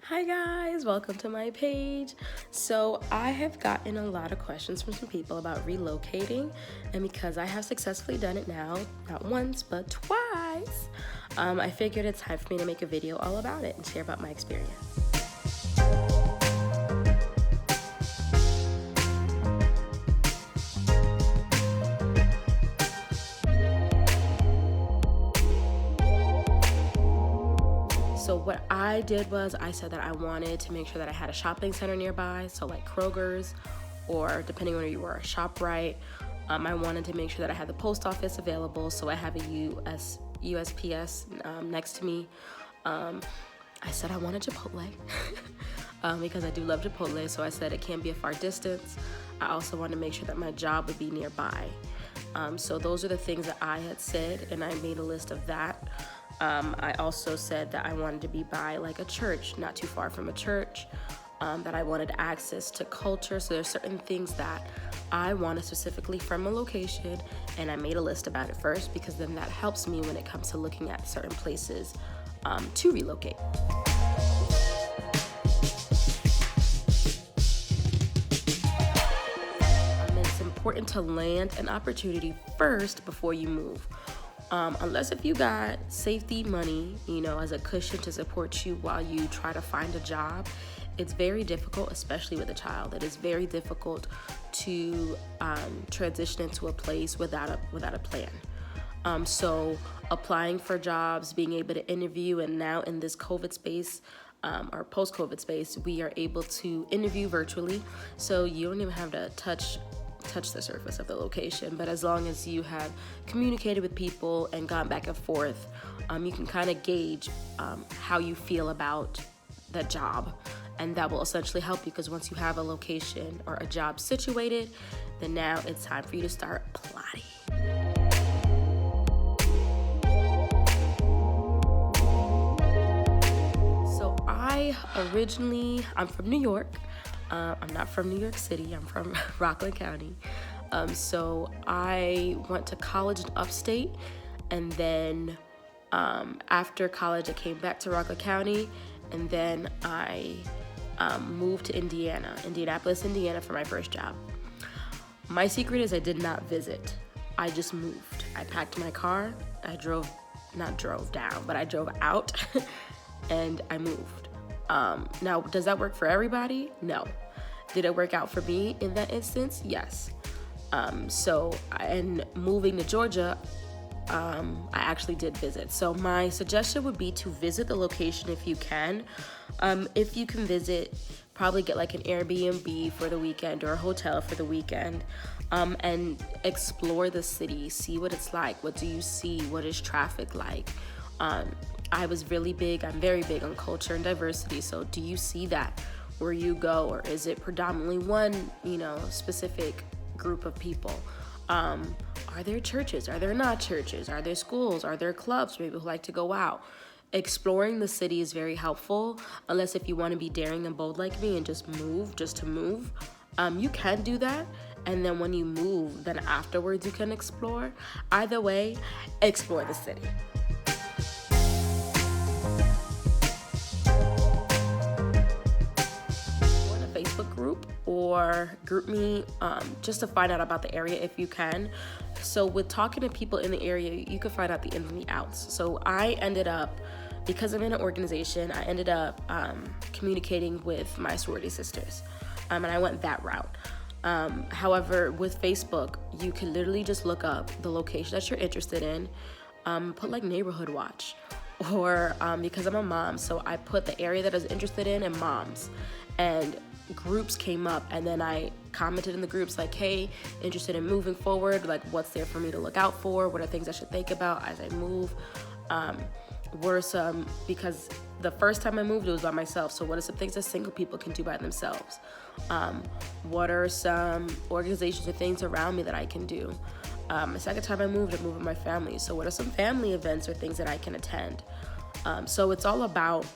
Hi guys, welcome to my page. So I have gotten a lot of questions from some people about relocating, and because I have successfully done it now, not once but twice, I figured it's time for me to make a video all about it and share about my experience. So what I did was I said that I wanted to make sure that I had a shopping center nearby, so like Kroger's, or depending on where you were, ShopRite. I wanted to make sure that I had the post office available, so I have a USPS next to me. I said I wanted Chipotle because I do love Chipotle, so I said it can't be a far distance. I also wanted to make sure that my job would be nearby. So those are the things that I had said, and I made a list of that. I also said that I wanted to be by like a church, not too far from a church, that I wanted access to culture. So there's certain things that I wanted specifically from a location, and I made a list about it first because then that helps me when it comes to looking at certain places to relocate. It's important to land an opportunity first before you move. Unless if you got safety money, as a cushion to support you while you try to find a job, it's very difficult, especially with a child. It is very difficult to transition into a place without a plan. So applying for jobs, being able to interview, and now in this COVID space, or post-COVID space, we are able to interview virtually. So you don't even have to touch the surface of the location, but as long as you have communicated with people and gone back and forth, you can kind of gauge how you feel about that job, and that will essentially help you, because once you have a location or a job situated, then now it's time for you to start plotting. So I'm from New York. I'm not from New York City, I'm from Rockland County. So I went to college in upstate, and then after college I came back to Rockland County, and then I moved to Indianapolis, Indiana for my first job. My secret is I did not visit, I just moved. I packed my car, I drove out and I moved. Now, does that work for everybody? No. Did it work out for me in that instance? Yes. And moving to Georgia, I actually did visit. So my suggestion would be to visit the location if you can. If you can visit, probably get like an Airbnb for the weekend or a hotel for the weekend, and explore the city, see what it's like. What do you see? What is traffic like? I'm very big on culture and diversity. So do you see that where you go, or is it predominantly one, specific group of people? Are there churches? Are there not churches? Are there schools? Are there clubs, maybe who like to go out? Exploring the city is very helpful, unless if you want to be daring and bold like me and just to move. You can do that. And then when you move, then afterwards you can explore. Either way, explore the city. Facebook group or group me just to find out about the area if you can. So with talking to people in the area, you can find out the ins and the outs. So I ended up, because I'm in an organization, I ended up communicating with my sorority sisters, and I went that route. However, with Facebook, you can literally just look up the location that you're interested in, put like neighborhood watch, or because I'm a mom, so I put the area that I was interested in and moms, and groups came up, and then I commented in the groups like, hey, interested in moving forward, like what's there for me to look out for, what are things I should think about as I move, because the first time I moved it was by myself, so what are some things that single people can do by themselves, what are some organizations or things around me that I can do. The second time I moved with my family, so what are some family events or things that I can attend. So it's all about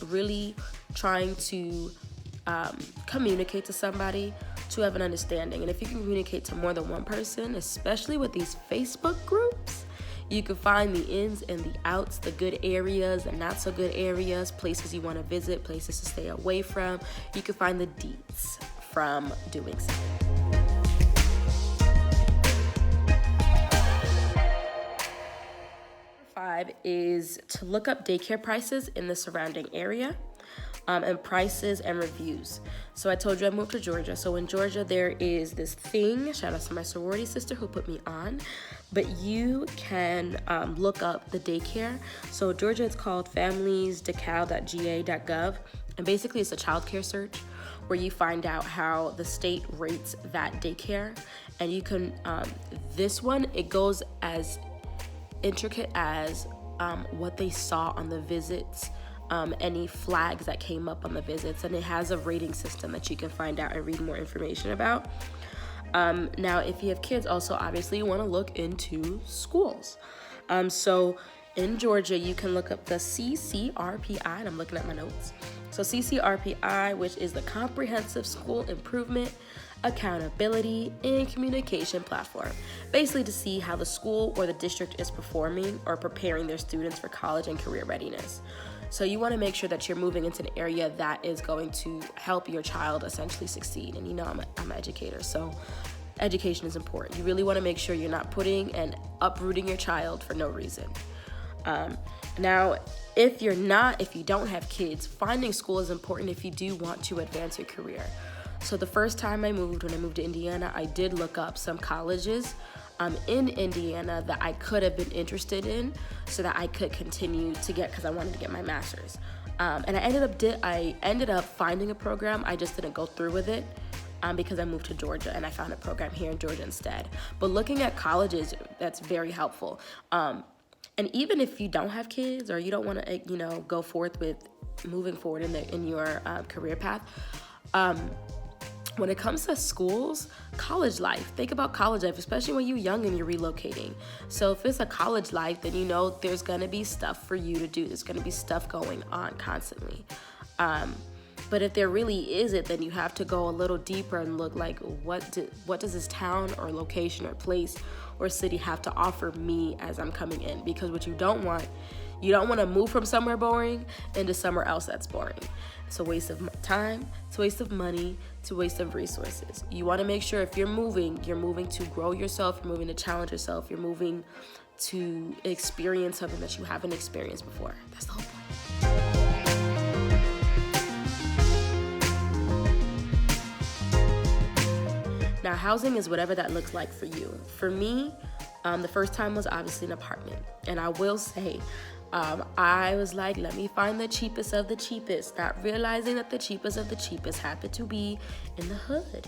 really trying to communicate to somebody to have an understanding. And if you can communicate to more than one person, especially with these Facebook groups, You can find the ins and the outs, the good areas and not so good areas, places you want to visit, places to stay away from. You can find the deets from doing so. Number 5 is to look up daycare prices in the surrounding area. And prices and reviews. So I told you I moved to Georgia. So in Georgia, there is this thing, shout out to my sorority sister who put me on, but you can look up the daycare. So Georgia, it's called familiesdecal.ga.gov. And basically it's a childcare search where you find out how the state rates that daycare. And you can, this one, it goes as intricate as what they saw on the visits, any flags that came up on the visits, and it has a rating system that you can find out and read more information about. Now, if you have kids, also obviously you want to look into schools. So in Georgia, you can look up the CCRPI, and I'm looking at my notes. So CCRPI, which is the Comprehensive School Improvement, Accountability, and Communication Platform, basically to see how the school or the district is performing or preparing their students for college and career readiness. So you want to make sure that you're moving into an area that is going to help your child essentially succeed. And you know, I'm an educator, so education is important. You really want to make sure you're not putting and uprooting your child for no reason. Now, if you don't have kids, finding school is important if you do want to advance your career. So the first time when I moved to Indiana, I did look up some colleges in Indiana that I could have been interested in so that I could continue to get, because I wanted to get my master's. And I ended up finding a program. I just didn't go through with it because I moved to Georgia and I found a program here in Georgia instead. But looking at colleges, that's very helpful. And even if you don't have kids or you don't want to, go forth with moving forward in your career path, when it comes to schools, college life, think about college life, especially when you're young and you're relocating. So if it's a college life, then you know there's going to be stuff for you to do. There's going to be stuff going on constantly. But if there really isn't, then you have to go a little deeper and look like, what does this town or location or place or city have to offer me as I'm coming in? Because what you don't want to move from somewhere boring into somewhere else that's boring. It's a waste of time, it's a waste of money, it's a waste of resources. You want to make sure if you're moving to grow yourself, you're moving to challenge yourself, you're moving to experience something that you haven't experienced before. That's the whole point. Now, housing is whatever that looks like for you. For me, the first time was obviously an apartment. And I will say, I was like, let me find the cheapest of the cheapest, not realizing that the cheapest of the cheapest happened to be in the hood.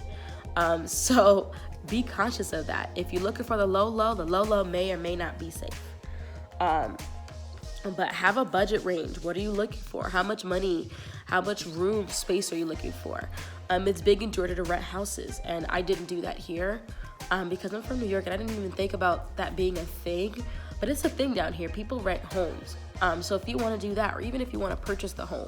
So be conscious of that. If you're looking for the low may or may not be safe. But have a budget range. What are you looking for? How much money, how much room space are you looking for? It's big in Georgia to rent houses, and I didn't do that here because I'm from New York and I didn't even think about that being a thing. But it's a thing down here. People rent homes. So if you want to do that, or even if you want to purchase the home,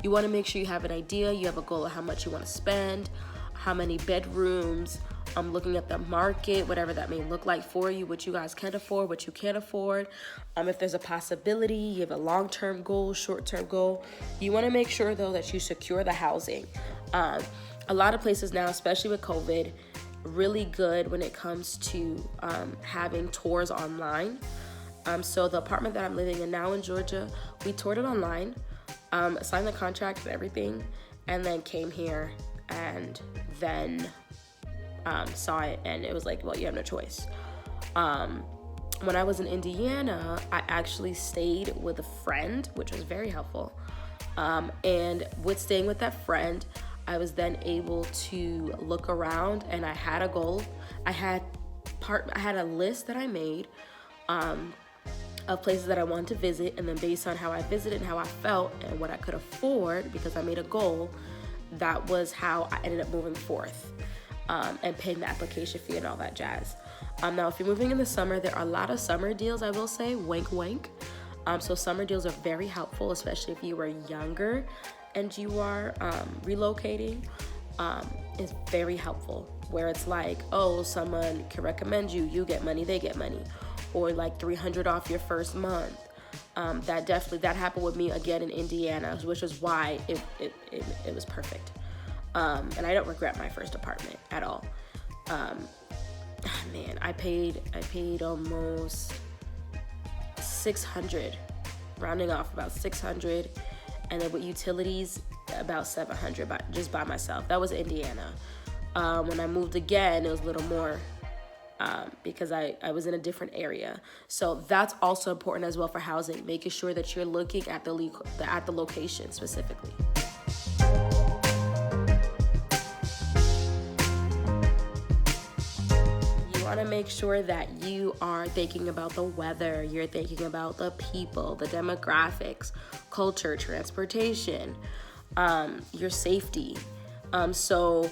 you want to make sure you have an idea, you have a goal of how much you want to spend, how many bedrooms, looking at the market, whatever that may look like for you, what you guys can afford, what you can't afford. If there's a possibility, you have a long-term goal, short-term goal. You want to make sure, though, that you secure the housing. A lot of places now, especially with COVID, really good when it comes to having tours online. So the apartment that I'm living in now in Georgia, we toured it online, signed the contract and everything, and then came here and then saw it, and it was like, well, you have no choice. When I was in Indiana, I actually stayed with a friend, which was very helpful. And with staying with that friend, I was then able to look around, and I had a goal. I had a list that I made of places that I wanted to visit, and then based on how I visited and how I felt and what I could afford, because I made a goal, that was how I ended up moving forth and paying the application fee and all that jazz. Now, if you're moving in the summer, there are a lot of summer deals, I will say, wink, wink. So summer deals are very helpful, especially if you are younger and you are relocating. It's very helpful, where it's like, oh, someone can recommend you, you get money, they get money. or like $300 off your first month. That happened with me again in Indiana, which is why it was perfect. And I don't regret my first apartment at all. Man, I paid almost $600, rounding off about $600, and then with utilities about $700 just by myself. That was Indiana. When I moved again, it was a little more because I was in a different area. So that's also important as well for housing, making sure that you're looking at the location specifically. You want to make sure that you are thinking about the weather, you're thinking about the people, the demographics, culture, transportation, your safety. So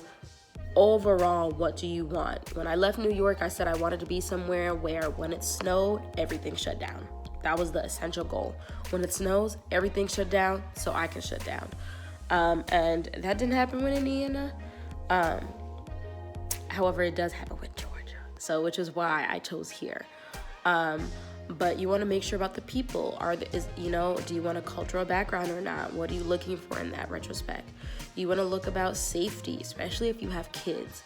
overall, what do you want? When I left New York, I said I wanted to be somewhere where when it snowed, everything shut down. That was the essential goal. When it snows, everything shut down so I can shut down. And that didn't happen with Indiana. However, it does happen with Georgia. So, which is why I chose here. But you want to make sure about the people. Do you want a cultural background or not? What are you looking for in that retrospect? You want to look about safety, especially if you have kids,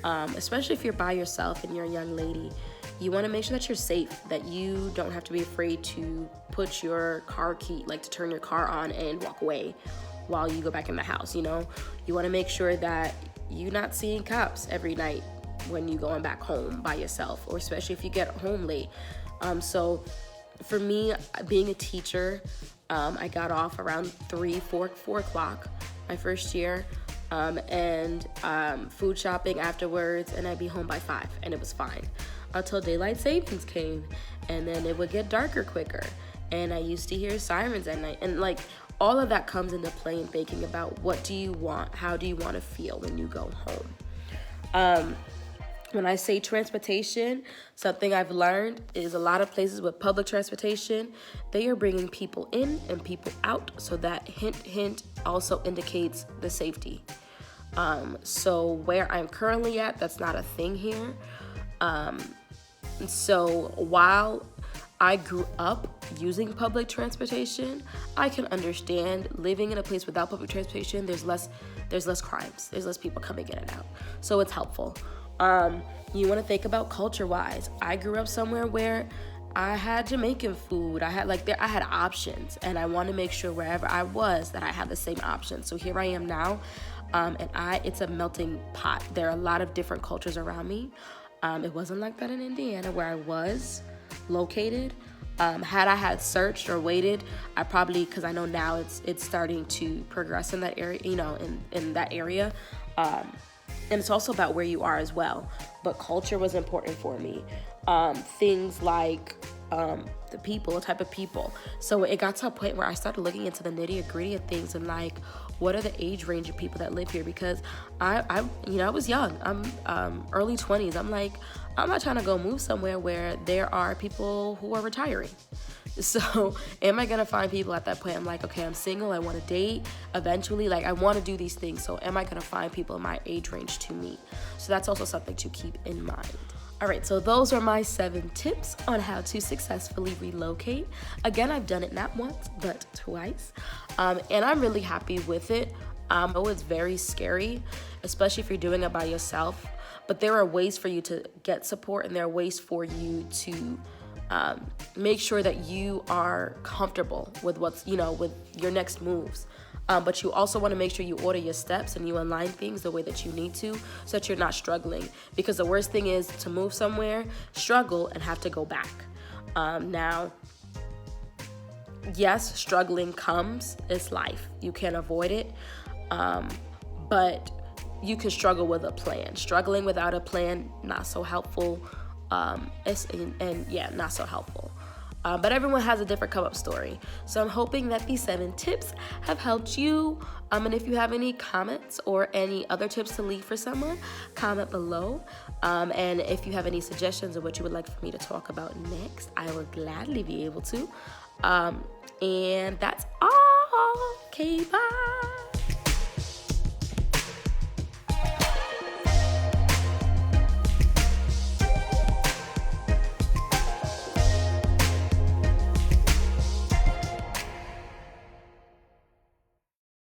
especially if you're by yourself and you're a young lady. You want to make sure that you're safe, that you don't have to be afraid to put your car key, like to turn your car on and walk away while you go back in the house. You want to make sure that you're not seeing cops every night when you're going back home by yourself, or especially if you get home late. So for me, being a teacher, I got off around 4 o'clock my first year, and food shopping afterwards, and I'd be home by 5, and it was fine until daylight savings came, and then it would get darker quicker, and I used to hear sirens at night, and like all of that comes into play in thinking about what do you want, how do you want to feel when you go home. When I say transportation, something I've learned is a lot of places with public transportation, they are bringing people in and people out. So that hint also indicates the safety. So where I'm currently at, that's not a thing here. So while I grew up using public transportation, I can understand living in a place without public transportation. There's less crimes. There's less people coming in and out. So it's helpful. You want to think about culture-wise. I grew up somewhere where I had Jamaican food. I had options, and I want to make sure wherever I was that I had the same options. So here I am now, and it's a melting pot. There are a lot of different cultures around me. It wasn't like that in Indiana where I was located. Had I had searched or waited, I probably, because I know now it's starting to progress in that area, in that area. And it's also about where you are as well. But culture was important for me. Things like the people, the type of people. So it got to a point where I started looking into the nitty-gritty of things and like, what are the age range of people that live here? Because I was young. I'm early 20s. I'm like, I'm not trying to go move somewhere where there are people who are retiring. So am I going to find people at that point? I'm like, okay, I'm single. I want to date eventually. Like, I want to do these things. So am I going to find people in my age range to meet? So that's also something to keep in mind. All right, so those are my 7 tips on how to successfully relocate. Again, I've done it not once, but twice. And I'm really happy with it. I know it's very scary, especially if you're doing it by yourself. But there are ways for you to get support, and there are ways for you to make sure that you are comfortable with with your next moves. But you also want to make sure you order your steps and you align things the way that you need to, so that you're not struggling. Because the worst thing is to move somewhere, struggle, and have to go back. Now, yes, struggling comes. It's life. You can't avoid it. But you can struggle with a plan. Struggling without a plan, not so helpful. Not so helpful. But everyone has a different come-up story. So I'm hoping that these 7 tips have helped you. And if you have any comments or any other tips to leave for someone, comment below. And if you have any suggestions of what you would like for me to talk about next, I will gladly be able to. And that's all. Okay, bye.